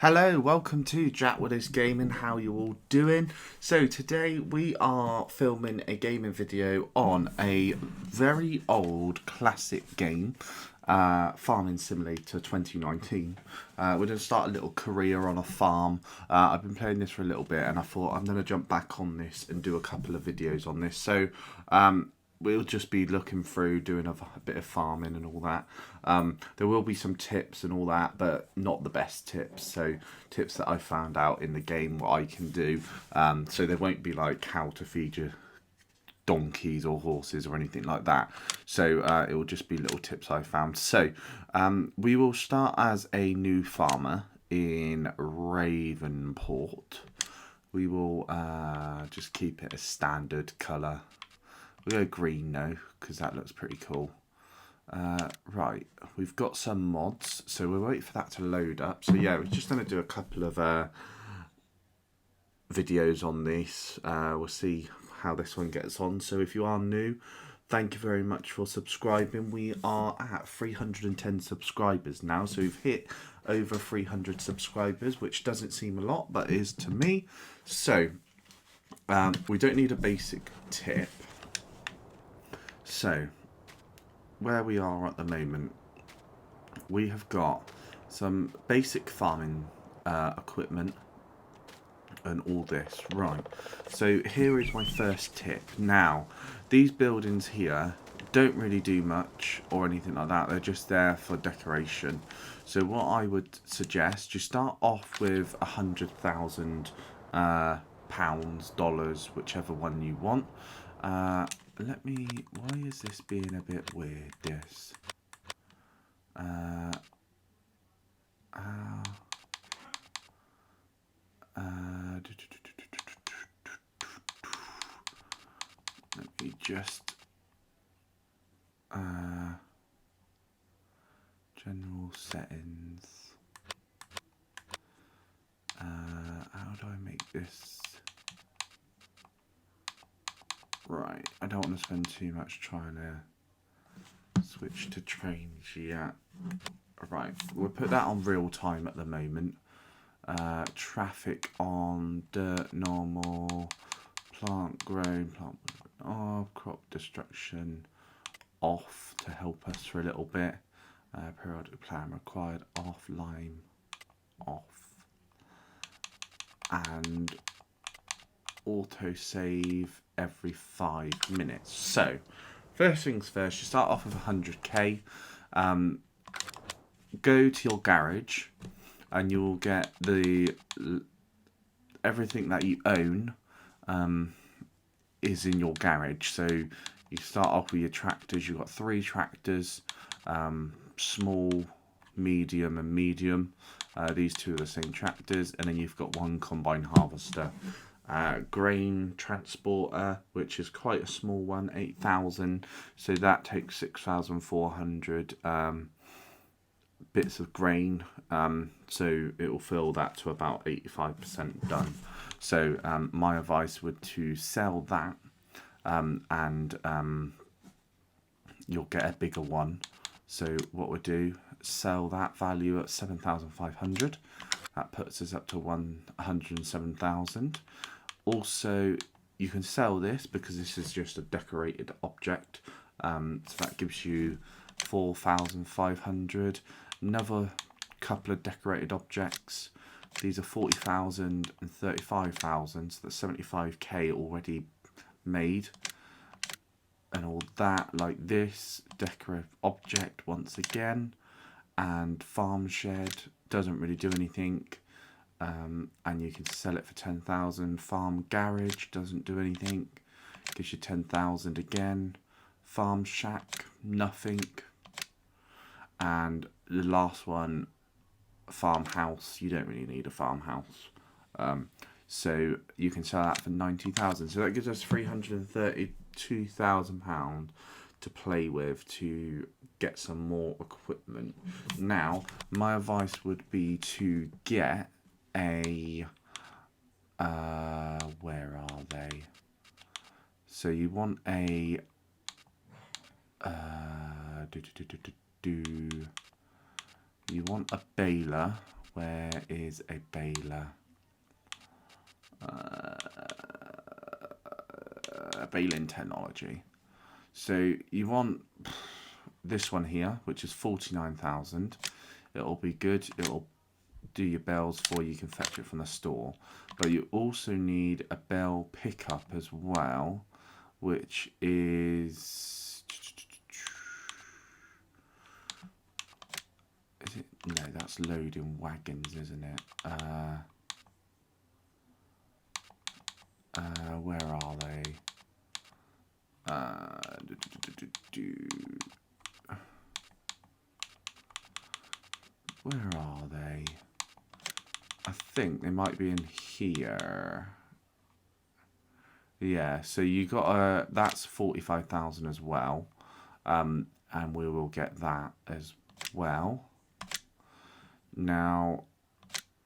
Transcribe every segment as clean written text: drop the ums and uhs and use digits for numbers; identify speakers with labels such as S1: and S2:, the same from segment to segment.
S1: Hello, welcome to jackwillisgaming. How you all doing? So today we are filming a gaming video on a very old classic game, Farming Simulator 2019. We're going to start a little career on a farm. I've been playing this for a little bit and I thought I'm going to jump back on this and do a couple of videos on this. So we'll just be looking through, doing a bit of farming and all that. There will be some tips and all that, but not the best tips. So tips that I found out in the game what I can do. So there won't be like how to feed your donkeys or horses or anything like that. So it will just be little tips I found. So we will start as a new farmer in Ravenport. We will just keep it a standard colour. We'll go green now, because that looks pretty cool. Right, we've got some mods, so we'll wait for that to load up. So yeah, we're just going to do a couple of videos on this. We'll see how this one gets on. So if you are new, thank you very much for subscribing. We are at 310 subscribers now, so we've hit over 300 subscribers, which doesn't seem a lot, but is to me. So we don't need a basic tip. So, where we are at the moment, we have got some basic farming equipment and all this. Right, so here is my first tip. Now, these buildings here don't really do much or anything like that. They're just there for decoration. So what I would suggest, you start off with 100,000 pounds, dollars, whichever one you want. Why is this being a bit weird, this? Let me just, general settings. How do I make this? Right, I don't want to spend too much trying to switch to trains yet. Right, we'll put that on real time at the moment. Traffic on, dirt normal, plant grown, plant off, crop destruction off to help us for a little bit. Periodic plan required off, lime off, and auto save every 5 minutes. So first things first, you start off with 100k. Go to your garage and you'll get everything that you own is in your garage. So you start off with your tractors. You've got 3 tractors, small, medium and medium. These 2 are the same tractors, and then you've got 1 combine harvester. Grain transporter, which is quite a small one, 8,000, so that takes 6,400 bits of grain, so it will fill that to about 85% done. So my advice would to sell that, and you'll get a bigger one. So what we'll do, sell that value at 7,500. That puts us up to 107,000. Also, you can sell this because this is just a decorated object. So that gives you 4,500. Another couple of decorated objects. These are 40,000 and 35,000. So that's 75k already made. And all that, like this decorative object once again. And farm shed doesn't really do anything. And you can sell it for 10,000. Farm garage doesn't do anything, gives you 10,000 again. Farm shack, nothing. And the last one, farmhouse, you don't really need a farmhouse. So you can sell that for 90,000. So that gives us £332,000 to play with to get some more equipment. Now, my advice would be to get a where are they? So you want a you want a baler where is a baler? Baling technology. So you want this one here, which is 49,000. It'll be good. It'll do your bells for you. You can fetch it from the store. But you also need a bell pickup as well, which is it? No, that's loading wagons, isn't it? Where are they? Where are they? I think they might be in here. Yeah, so you got that's 45,000 as well, and we will get that as well. Now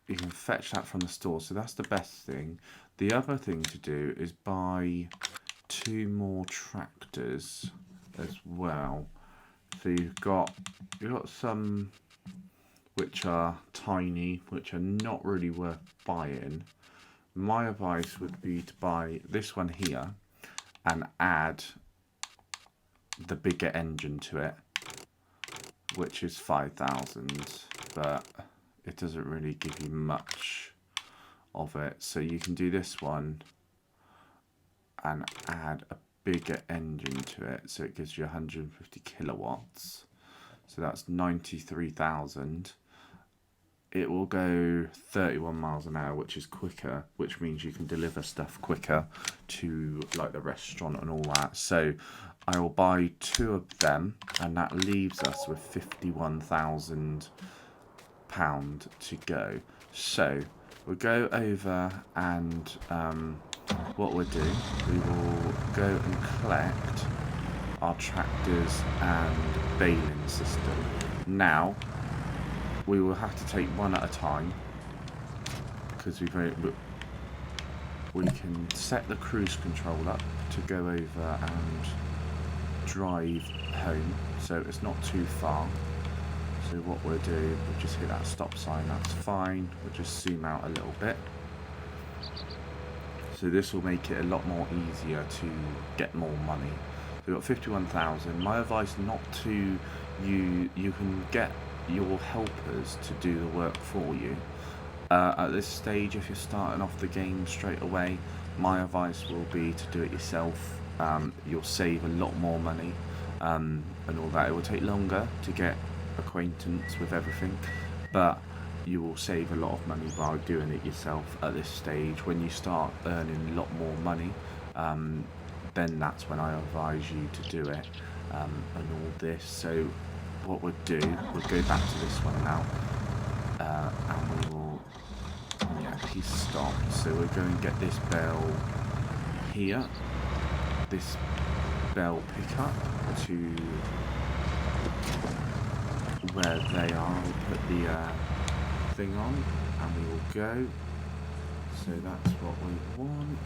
S1: you can fetch that from the store, so that's the best thing. The other thing to do is buy 2 more tractors as well. So you've got some which are tiny, which are not really worth buying. My advice would be to buy this one here and add the bigger engine to it, which is 5,000, but it doesn't really give you much of it. So you can do this one and add a bigger engine to it, so it gives you 150 kilowatts. So that's 93,000. It will go 31 miles an hour, which is quicker, which means you can deliver stuff quicker to like the restaurant and all that. So I will buy 2 of them, and that leaves us with £51,000 to go. So we'll go over and what we'll do, we will go and collect our tractors and baling system. Now we will have to take one at a time, because we can set the cruise control up to go over and drive home, so it's not too far. So what we'll do, we'll just hit that stop sign, that's fine. We'll just zoom out a little bit. So this will make it a lot more easier to get more money. So we've got 51,000. My advice not to, you can get your helpers to do the work for you. At this stage, if you're starting off the game straight away, my advice will be to do it yourself. You'll save a lot more money and all that. It will take longer to get acquaintance with everything, but you will save a lot of money by doing it yourself at this stage. When you start earning a lot more money, then that's when I advise you to do it and all this. So what we'll do, we'll go back to this one now, and we will, yeah, he's stopped. So we'll go and get this bell here, this bell pickup to where they are. We'll put the thing on and we will go. So that's what we want.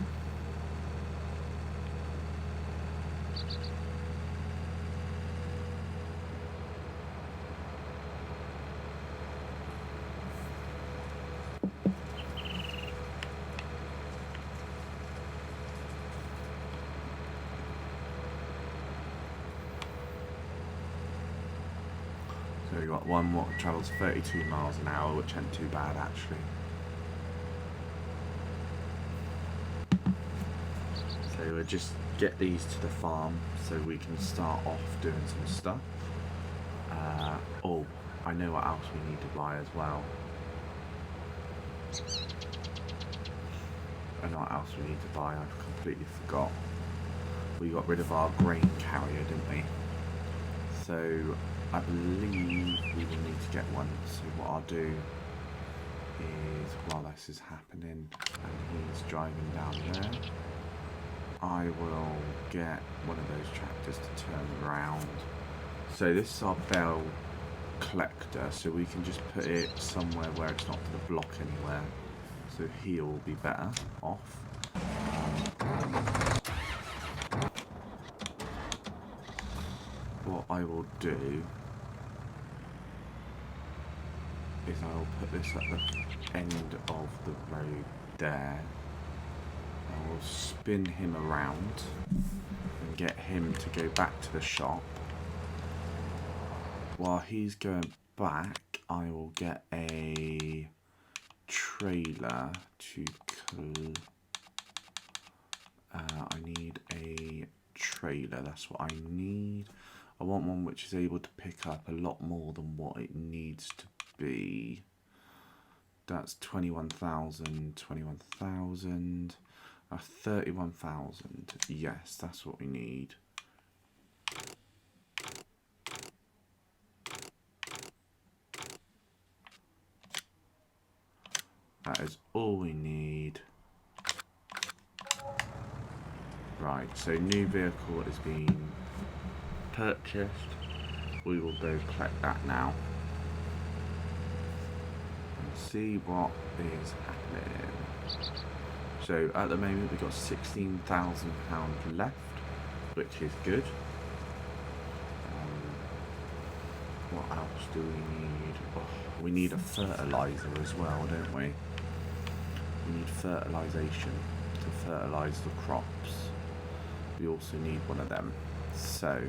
S1: So we've got one what travels 32 miles an hour, which ain't too bad actually. So we'll just get these to the farm so we can start off doing some stuff. Oh, I know what else we need to buy as well. I know what else we need to buy, I've completely forgot. We got rid of our grain carrier, didn't we? So I believe we will need to get one. So what I'll do is, while this is happening and he's driving down there, I will get one of those tractors to turn around. So this is our bell collector, so we can just put it somewhere where it's not going to block anywhere. So here will be better off. What I will do is I'll put this at the end of the road there. I will spin him around and get him to go back to the shop. While he's going back, I will get a trailer to... I need a trailer, that's what I need. I want one which is able to pick up a lot more than what it needs to be. That's 21,000, 21,000, 31,000. Yes, that's what we need. That is all we need. Right, so new vehicle is being purchased. We will go collect that now and see what is happening. So at the moment we've got £16,000 left, which is good. What else do we need? Oh, we need a fertilizer as well, don't we? We need fertilization to fertilize the crops. We also need one of them. So,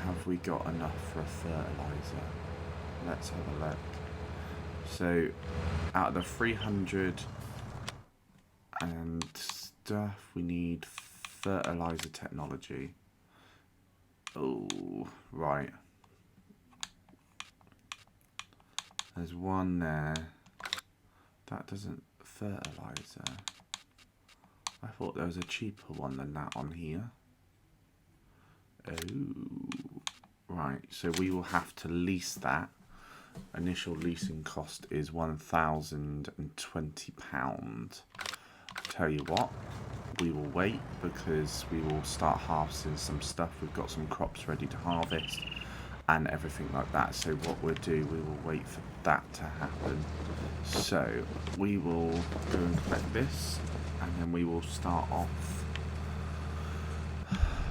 S1: have we got enough for a fertilizer? Let's have a look. So, out of the 300 and stuff, we need fertilizer technology. Oh, right. There's one there. That doesn't fertilizer. I thought there was a cheaper one than that on here. Oh, right. So we will have to lease that. Initial leasing cost is £1,020. Tell you what, we will wait because we will start harvesting some stuff. We've got some crops ready to harvest and everything like that. So what we'll do, we will wait for that to happen. So we will go and collect this and then we will start off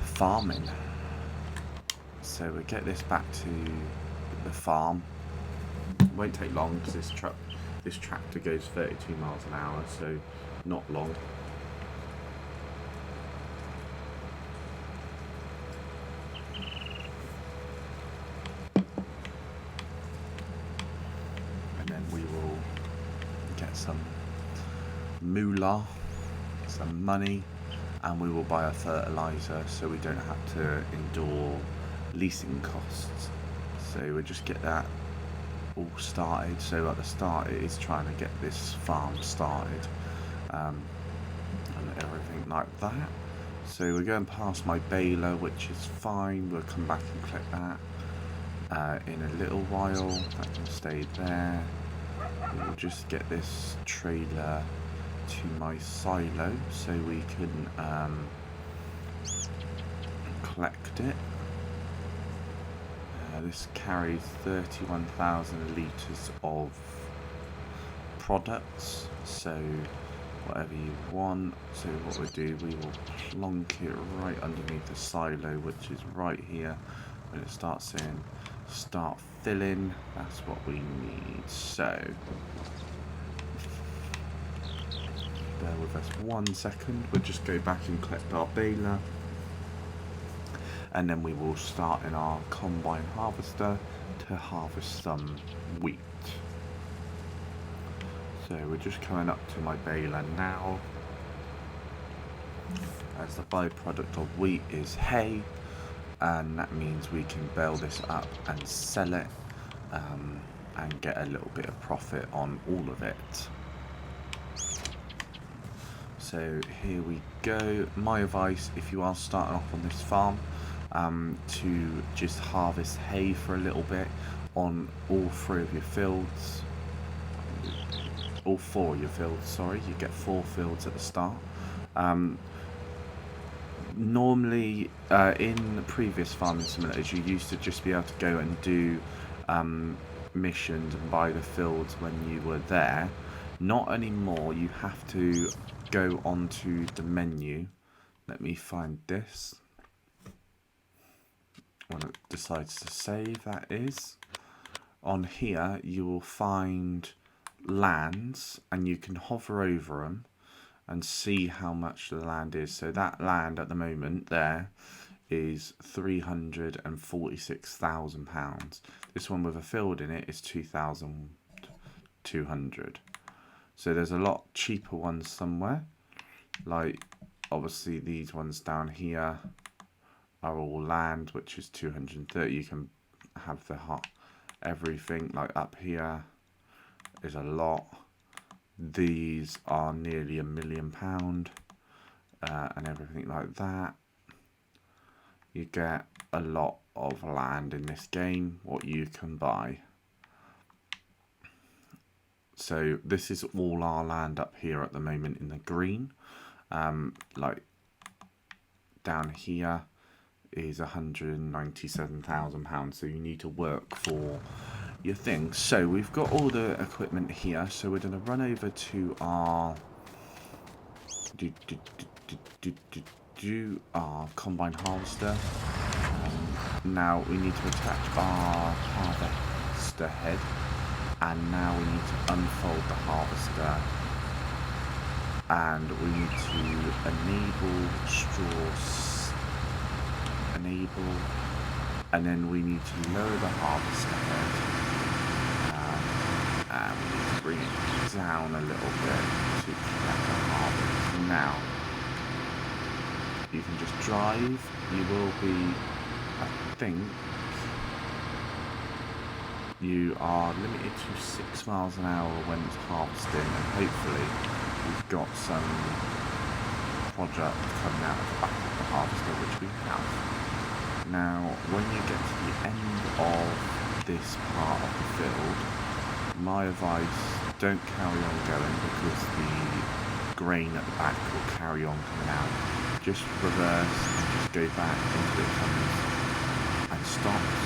S1: farming. So we'll get this back to the farm. It won't take long because this tractor goes 32 miles an hour, so not long. And then we will get some moolah, some money, and we will buy a fertilizer so we don't have to endure leasing costs. So we'll just get that all started. So at the start it is trying to get this farm started and everything like that. So we're going past my baler, which is fine. We'll come back and collect that in a little while. That can stay there. We'll just get this trailer to my silo so we can collect it. This carries 31,000 litres of products, so whatever you want. So what we'll do, we will plonk it right underneath the silo, which is right here. When it starts saying start filling, that's what we need. So bear with us 1 second, we'll just go back and collect our baler. And then we will start in our combine harvester to harvest some wheat. So we're just coming up to my baler now. As the byproduct of wheat is hay, and that means we can bale this up and sell it and get a little bit of profit on all of it. So here we go. My advice, if you are starting off on this farm, to just harvest hay for a little bit on all 3 of your fields. All 4 of your fields, sorry. You get 4 fields at the start. Normally, in previous farming simulators, you used to just be able to go and do missions and buy the fields when you were there. Not anymore. You have to go onto the menu. Let me find this. when it decides to save, that is. On here you will find lands, and you can hover over them and see how much the land is. So that land at the moment there is £346,000. This one with a field in it is 2,200. So there's a lot cheaper ones somewhere, like obviously these ones down here are all land, which is 230. You can have the everything, like up here is a lot. These are nearly £1 million, and everything like that. You get a lot of land in this game, what you can buy. So this is all our land up here at the moment in the green. Like down here is £197,000, so you need to work for your things. So we've got all the equipment here, so we're going to run over to our our combine harvester. Now we need to attach our harvester head, and now we need to unfold the harvester, and we need to enable and then we need to lower the harvester head, and we need to bring it down a little bit to collect the harvest. Now you can just drive. You will be, I think you are limited to 6 miles an hour when it's harvesting, and hopefully we've got some product coming out of the back of the harvester, which we have. Now when you get to the end of this part of the field, my advice, don't carry on going, because the grain at the back will carry on coming out. Just reverse and just go back until it comes and stops,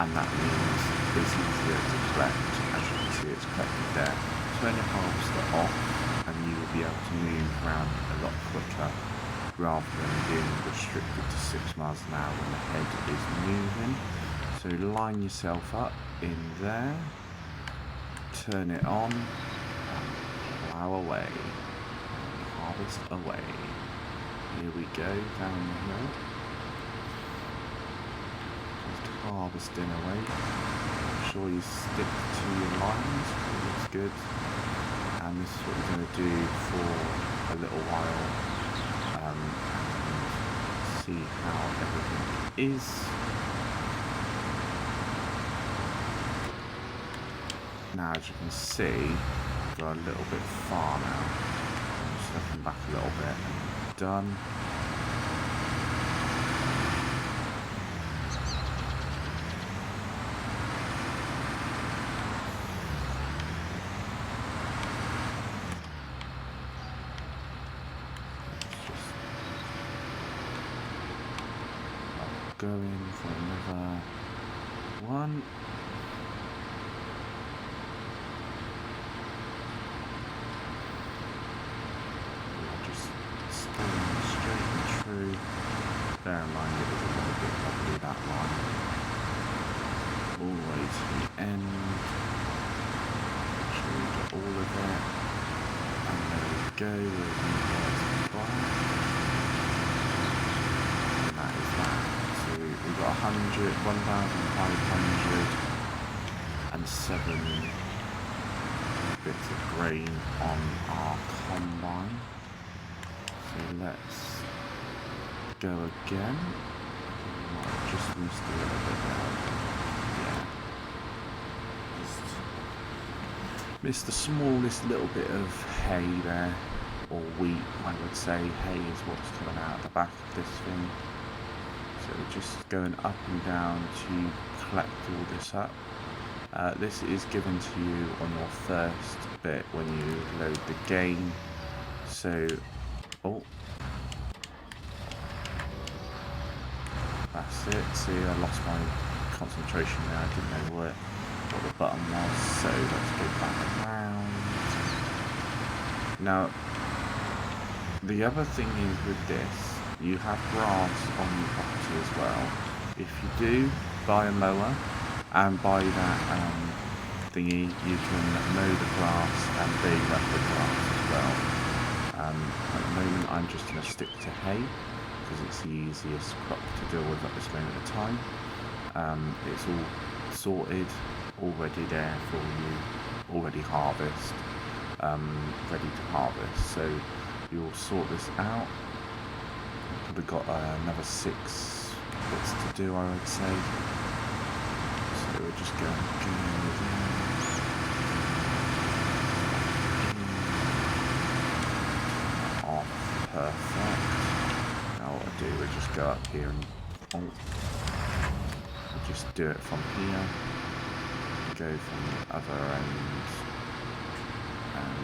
S1: and that means it's easier to collect. As you can see, it's collected there. Turn your harvester off and you will be able to move around a lot quicker, rather than being restricted to 6 miles an hour when the head is moving. So line yourself up in there, turn it on, and plough away, harvest away. Here we go, down the hill. Just harvesting away. Make sure you stick to your lines, it looks good. And this is what we're going to do for a little while, and see how everything is. Now, as you can see, we've got a little bit far now. I'm just looking back a little bit. Done. Going for another one. Just going straight and true. Bear in mind it is a little bit wobbly, that one. All the way to the end. Make sure we get all of it. And there we go. We're going to go and that is that. We've got 1,507 bits of grain on our combine. So let's go again. Might have just missed a little bit there. Yeah. Just missed the smallest little bit of hay there, or wheat, I would say. Hay is what's coming out of the back of this thing. So we're just going up and down to collect all this up. This is given to you on your first bit when you load the game. So, oh, that's it. See, I lost my concentration there. I didn't know what the button was. So let's go back around. Now, the other thing is with this, you have grass on your property as well. if you do buy a mower and buy that thingy, you can mow the grass and bale up the grass as well. At the moment I'm just going to stick to hay because it's the easiest crop to deal with at this moment of time. It's all sorted, already there for you, already harvest, ready to harvest. So you'll sort this out. Probably got another 6 bits to do, I would say. So we're just going off. Perfect. Now what I do, we just go up here and we'll just do it from here. Go from the other end and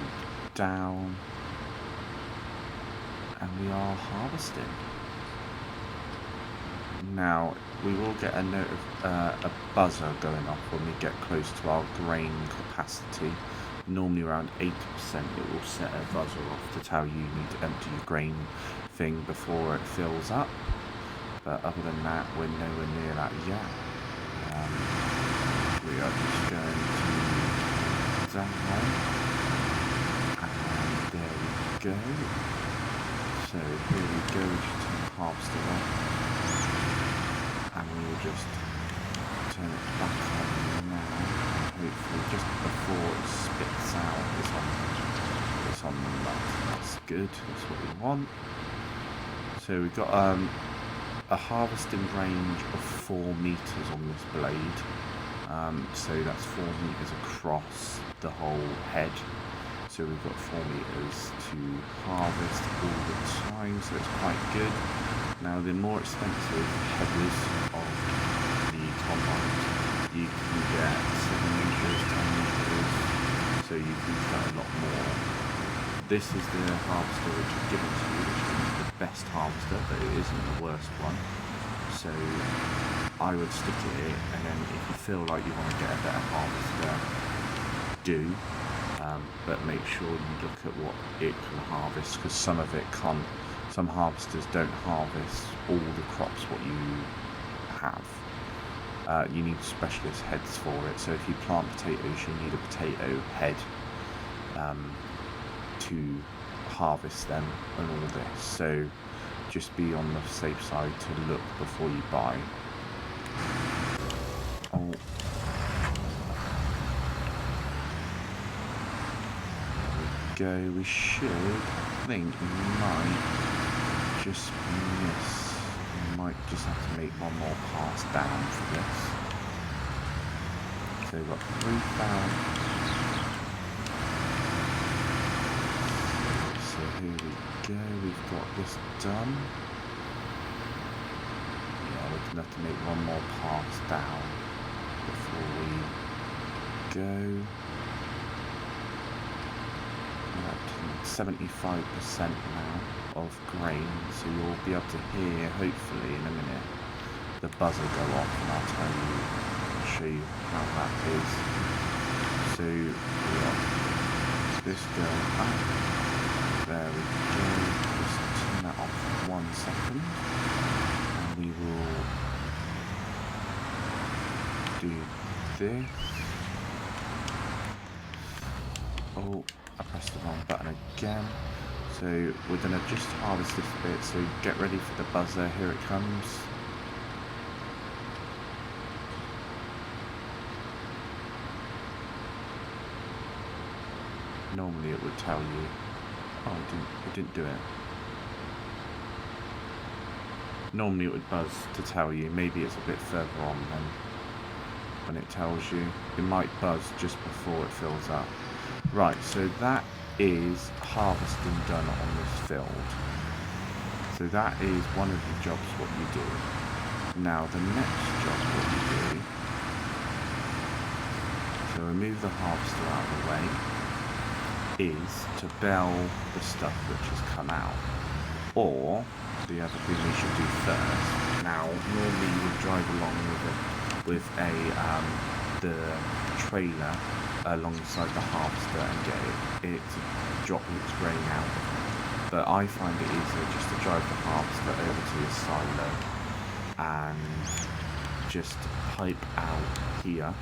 S1: down. And we are harvesting. Now we will get a note of a buzzer going off when we get close to our grain capacity. Normally around 80% it will set a buzzer off to tell you need to empty your grain thing before it fills up. But other than that, we're nowhere near that yet. We are just going to down and there we go. So here we go, we just turn the harvester off and we will just turn it back on now. Hopefully just before it spits out it's on the mud. That's good, that's what we want. So we've got a harvesting range of 4 meters on this blade. So that's 4 meters across the whole head. So we've got 4 meters to harvest all the time, so it's quite good. Now the more expensive headers of the combine, you can get 7 meters, 10 meters, so you can cut a lot more. This is the harvester which is given to you, which is the best harvester, but it isn't the worst one. So I would stick at it, and then if you feel like you want to get a better harvester, do. But make sure you look at what it can harvest, because some of it can't. Some harvesters don't harvest all the crops what you have. You need specialist heads for it. So if you plant potatoes, you need a potato head to harvest them and all this. So just be on the safe side to look before you buy. Oh. Go, we should, I think we might just miss. We might just have to make one more pass down for this. So we've got 3,000. So here we go, we've got this done. Yeah, we're gonna have to make one more pass down before we go. 75% now of grain, so you'll be able to hear, hopefully in a minute, the buzzer go off, and I'll show you how that is. So we got this going up. There we go. Just turn that off for 1 second, and we will do this. Oh, I pressed the wrong button again. So we're going to just harvest this bit, so get ready for the buzzer, here it comes. Normally it would tell you, oh it didn't do it. Normally it would buzz to tell you, maybe it's a bit further on than when it tells you. It might buzz just before it fills up. Right, so that is harvesting done on this field. So that is one of the jobs what you do. Now the next job what you do, so remove the harvester out of the way, is to bell the stuff which has come out. Or the other thing we should do first. Now normally you would drive along with the trailer alongside the harvester and get it to drop its grain out. But I find it easier just to drive the harvester over to the silo and just pipe out here,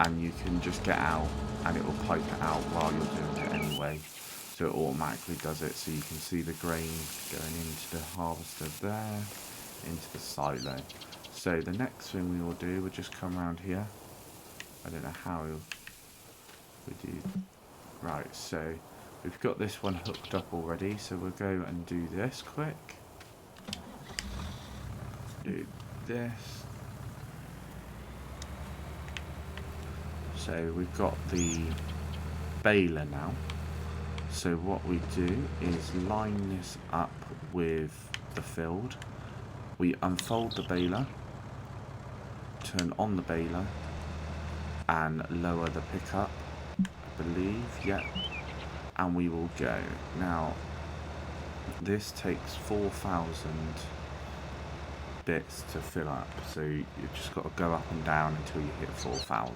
S1: and you can just get out and it will pipe it out while you're doing it anyway. So it automatically does it, so you can see the grain going into the harvester there, into the silo. So the next thing we will do, we'll just come around here. I don't know how we do. Right, so we've got this one hooked up already, so we'll go and do this quick. Do this. So we've got the baler now. So what we do is line this up with the field. We unfold the baler, turn on the baler, and lower the pickup, I believe, yeah. And we will go. Now, this takes 4,000 bits to fill up, so you've just got to go up and down until you hit 4,000.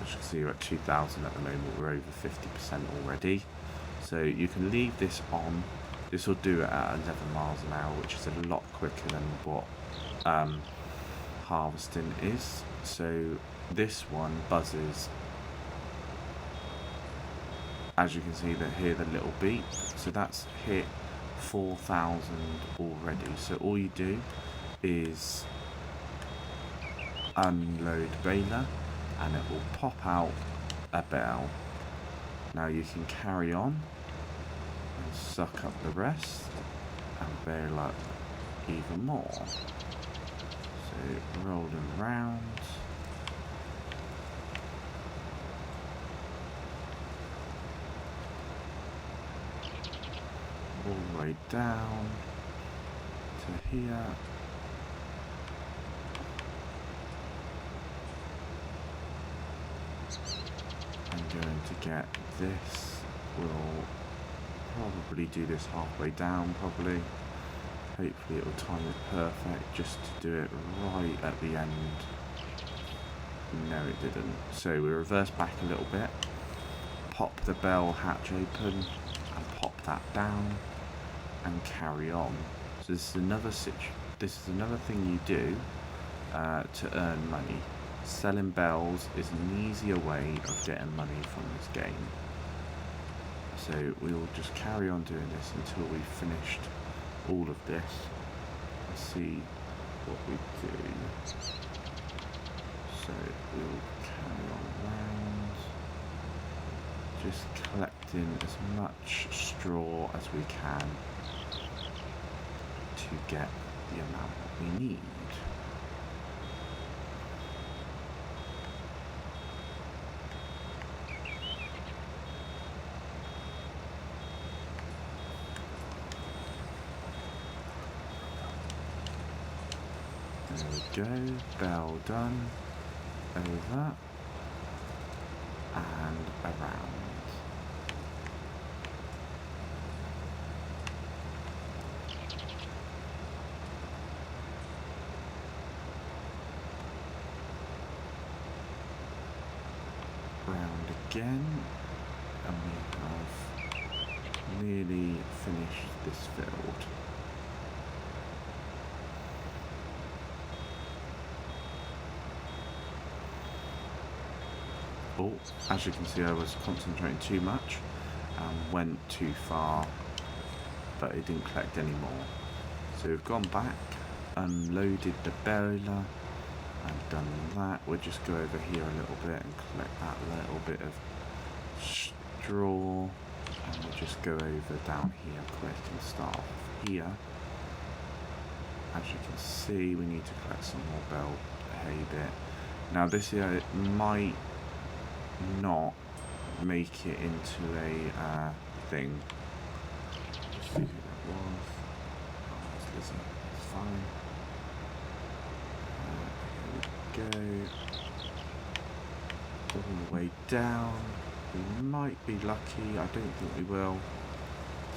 S1: As you can see, we're at 2,000 at the moment. We're over 50% already. So you can leave this on. This will do it at 11 miles an hour, which is a lot quicker than what harvesting is. So this one buzzes. As you can see, hear the little beep. So that's hit 4,000 already. So all you do is unload baler, and it will pop out a bell. Now you can carry on and suck up the rest and bail up even more. So rolling round. All the way down to here. I'm going to get this. We'll probably do this halfway down, probably. Hopefully it will time it perfect, just to do it right at the end. No, it didn't. So we reverse back a little bit, pop the bell hatch open, and pop that down, and carry on. So this is another thing you do to earn money. Selling bells is an easier way of getting money from this game. So we will just carry on doing this until we've finished all of this. Let's see what we do. So we'll carry on round, just collecting as much straw as we can to get the amount that we need. There we go, bell done, over and around. Round again, and we have nearly finished this field. Oh, as you can see, I was concentrating too much and went too far, but it didn't collect any more. So we've gone back, unloaded the baler, and done that. We'll just go over here a little bit and collect that little bit of straw, and we'll just go over down here quick and start off here. As you can see, we need to collect some more bell hay bit. Now this here, it might not make it into a thing. Just see who that was. Oh, it's Lizzie. It's fine. Here we go. All the way down. We might be lucky. I don't think we will.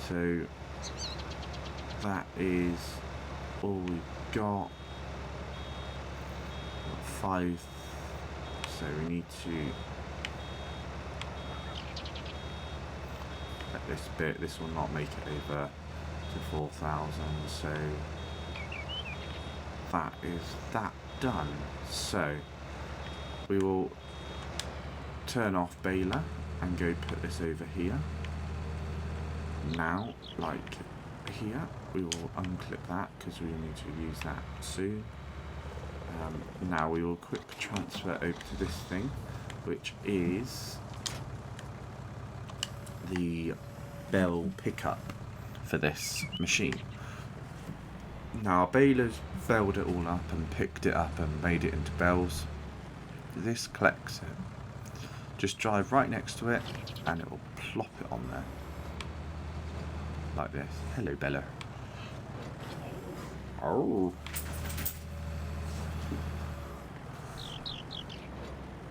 S1: So that is all we've got. We've got 5. So we need to this bit. This will not make it over to 4,000, so that is that done. So we will turn off baler and go put this over here. Now, like here, we will unclip that because we need to use that soon. Now we will quick transfer over to this thing, which is the bell pickup for this machine. Now our baler's belled it all up and picked it up and made it into bells. This collects it. Just drive right next to it and it will plop it on there. Like this. Hello, Bella. Oh.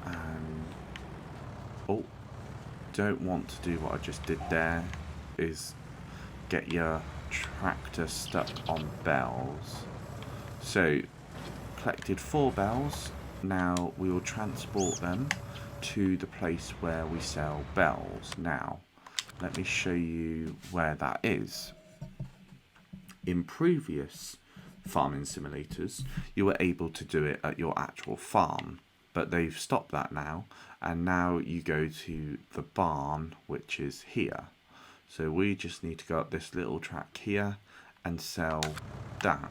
S1: And oh, don't want to do what I just did there. Is get your tractor stuck on bells. So collected 4 bells. Now we will transport them to the place where we sell bells. Now let me show you where that is. In previous farming simulators, you were able to do it at your actual farm, but they've stopped that now, and now you go to the barn, which is here. So we just need to go up this little track here and sell that.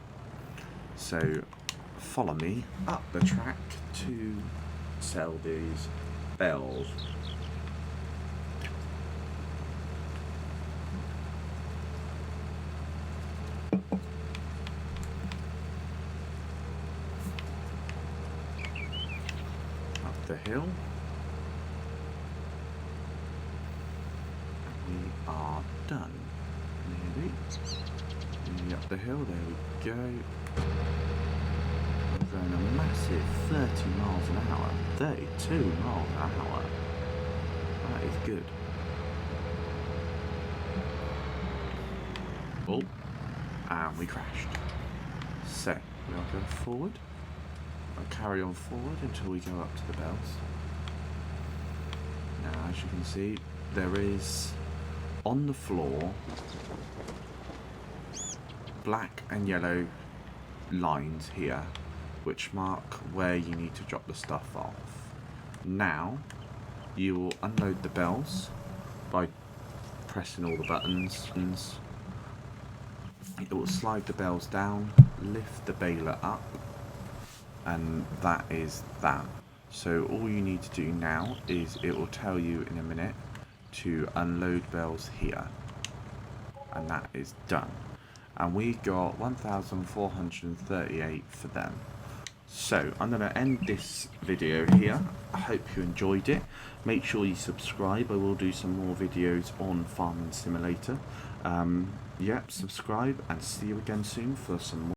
S1: So follow me up the track to sell these bells. The hill. We are done. Nearly up the hill, there we go. We're going a massive 30 miles an hour, 32 miles an hour. That is good. Oh, and we crashed. So, we are going forward. I'll carry on forward until we go up to the bells. Now, as you can see, there is on the floor black and yellow lines here which mark where you need to drop the stuff off. Now you will unload the bells by pressing all the buttons. It will slide the bells down, lift the baler up, and that is that. So all you need to do now is it will tell you in a minute to unload bells here, and that is done. And we got 1,438 for them. So I'm going to end this video here. I hope you enjoyed it. Make sure you subscribe. I will do some more videos on Farming Simulator. Yep, subscribe and see you again soon for some more.